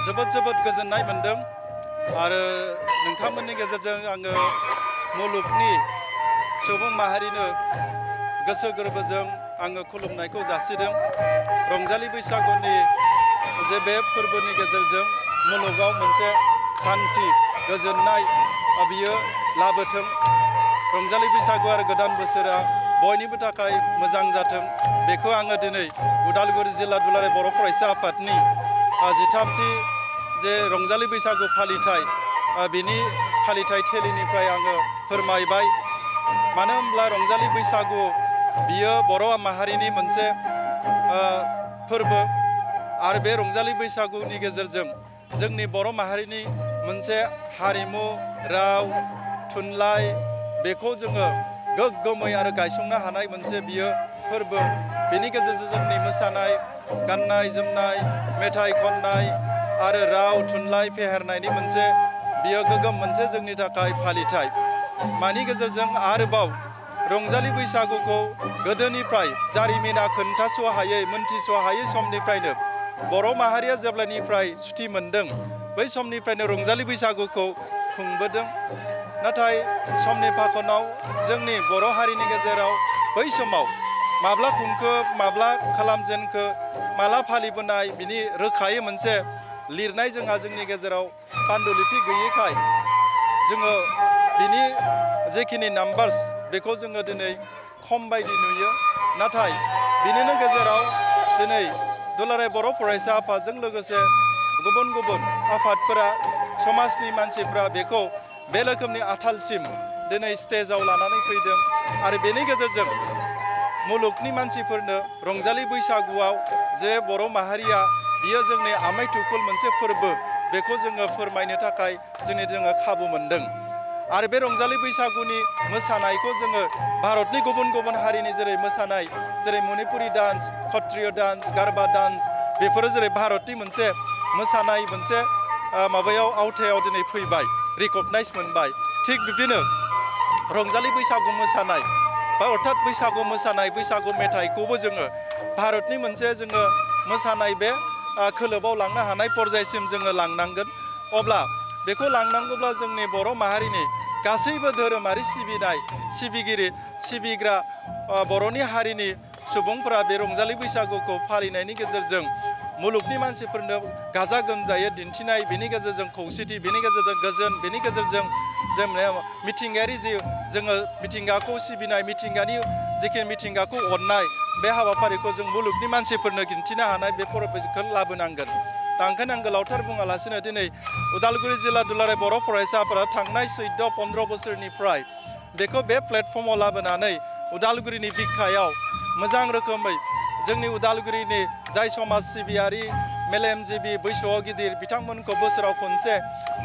जोबोद गोजोननाय मोनदों आरो नोंथांमोननि गेजेरजों आङो मुलुगनि सुबुं माहारिनो गोसो गोरबोजों आङो खुलुमनायखौ जासिदों। रंजालि बैसागुनि जे बे फोरबोनि गेजेरजों मुलुगाव मोनसे सान्थि गोजोननाय बियो लाबोथों। रंजालि बैसागु आरो गोदान बोसोरा बयनिबो थाखाय मोजां जाथों, बेखौ आङो दिनै उदालगुरि जिल्ला दुलाराय बर' फरायसा आफादनि 13थि जे रंजालि बैसागु फालिथाय बिनि फालिथाय थेलिनिफ्राय आङो फोरमायबाय। मानो होनब्ला रंजालि बैसागु बियो बर' माहारिनि मोनसे फोरबो आरो बे रंजालि बैसागुनि गेजेरजों जोंनि बर' माहारिनि मोनसे हारिमु, राव, थुनलाइ बेखौ जोङो गोग्गोमै आरो गायसंनो हानाय मोनसे बियो फोरबो। बेनि गेजेरजों जोंनि मोसानाय, गाननाय जोमनाय, मेथाइ खननाय आरो राव थुनलाइ फेहेरनायनि मोनसे बियो गोग्गोम मोनसे जोंनि थाखाय फालिथाय। मानि गेजेरजों आरोबाव रंजालि बैसागुखौ गोदोनिफ्राय जारिमिना खोन्थास' हायै मोनथिस' हायै समनिफ्रायनो बर' माहारिया जेब्लानिफ्राय सुथि मोनदों बै समनिफ्रायनो रंजालि बैसागुखौ खुंबोदों। नाथाय समनि फाखनाव जोंनि बर' हारिनि गेजेराव बै समाव माब्ला खुंखो, माब्ला खालामजेनखो, माला फालिबोनाय बिनि रोखायै मोनसे लिरनाय जोंहा जोंनि गेजेराव पान्डुलिपि गैयैखाय जोङो बिनि जेखिनि नाम्बार्स बेखौ जोङो दिनै खम बायदि नुयो। नाथाय बिनिनो गेजेराव दिनै दुलाराय बर' फरायसा आफादजों लोगोसे गुबुन आफादफोरा समाजनि मानसिफ्रा बेखौ बे रोखोमनि आथालसिम दिनै स्टेजाव लानानै फैदों आरो बेनि गेजेरजों मुलुगनि मानसिफोरनो रंजालि बैसागुआव जे बर' माहारिया बियो जोंनि आमाय थुखुल मोनसे फोरबो बेखौ जोङो फोरमायनो थाखाय जोङो खाबु मोनदों। आरो बे रंजालि बैसागुनि मोसानायखौ जोङो भारतनि गुबुन हारिनि जेरै मोसानाय, जेरै मणिपुरि डान्स, खत्रिय डान्स, गारबा डान्स बेफोरो जेरै भारतनि मोनसे मोसानाय मोनसे माबायाव आवथायाव दिनै फैबाय, रिकगनाइज मोनबाय। थिग बिब्दिनो रंजालि बैसागु मोसानाय बा अर्थात बैसागु मोसानाय, बैसागु मेथाइखौबो जोङो भारतनि मोनसे जोङो मोसानाय बे खोलोबाव लांनो हानाय पर्यायसिम जोङो लांनांगोन। अब्ला बेखौ लांनांगौब्ला जोंनि बर' माहारिनि गासैबो धोरोमारि सिबिग्रा बर'नि हारिनि सुबुंफोरा बे रंजालि बैसागुखौ फालिनायनि गेजेरजों मुलुगनि मानसिफोरनो गाजा गोमजायै दिन्थिनाय, बेनि गेजेरजों खौसेथि, बेनि गेजेरजों गोजोन, बेनि गेजेरजों जों मिथिंगायारि जि जोङो मिथिंगाखौ सिबिनाय, मिथिंगाखौ अननाय बे हाबाफारिखौ जों मुलुगनि मानसिफोरनो दिन्थिनो हानाय बे फोरबोखौ लाबोनांगोन। दा ओंखायनो आं गोलावथार बुङालासिनो दिनै उदालगुरि जिल्ला दुलाराय बर' फरायसा आफादा थांनाय 14-15 बोसोरनिफ्राय बेखौ बे प्लेटफर्माव लाबोनानै उदालगुरिनि बिखायाव मोजां रोखोमै जोंनि उदालगुरिनि जाय समाज सिबियारि, मेलेमजिबि, बैसोआव गिदिर बिथांमोनखौ बोसोराव खनसे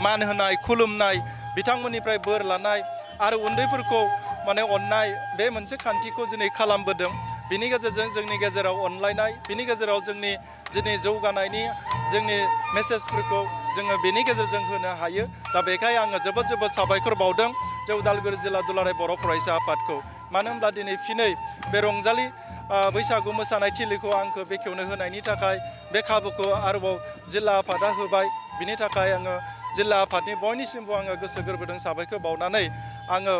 मान होनाय, खुलुमनाय, बिथांमोननिफ्राय बोर लानाय आरो उन्दैफोरखौ अननाय बे मोनसे खान्थिखौ दिनै खालामबोदों। बिनि गेजेरजों जोंनि गेजेराव अनलायनाय, बिनि गेजेराव जोंनि जौगानायनि जोंनि मेसेजफोरखौ जोङो बेनि गेजेरजों होनो हायो। दा बेखाय आङो जोबोद साबायखर बावदों जे उदालगुरि जिल्ला दुलाराय बर' फरायसा आफादखौ। मानो होनब्ला दिनै फिनै बे रंजालि बैसागु मोसानाय थिलिखौ आंखौ बेखेवनो होनायनि थाखाय बे खाबुखौ आरोबाव जिल्ला आफादा होबाय। बिनि थाखाय आङो जिल्ला आफादनि बयनिसिमबो आङो गोसो गोरबोजों साबायखर बावनानै आङो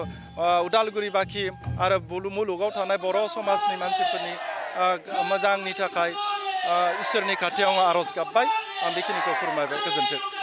उदालगुरिबाखि आरो मुलुगाव थानाय बर' समाजनि मानसिफोरनि मोजांनि थाखाय इसोरनि खाथियाव आर'ज गाबबाय। आं बेखिनिखौ फोरमायबाय। गोजोन्थों।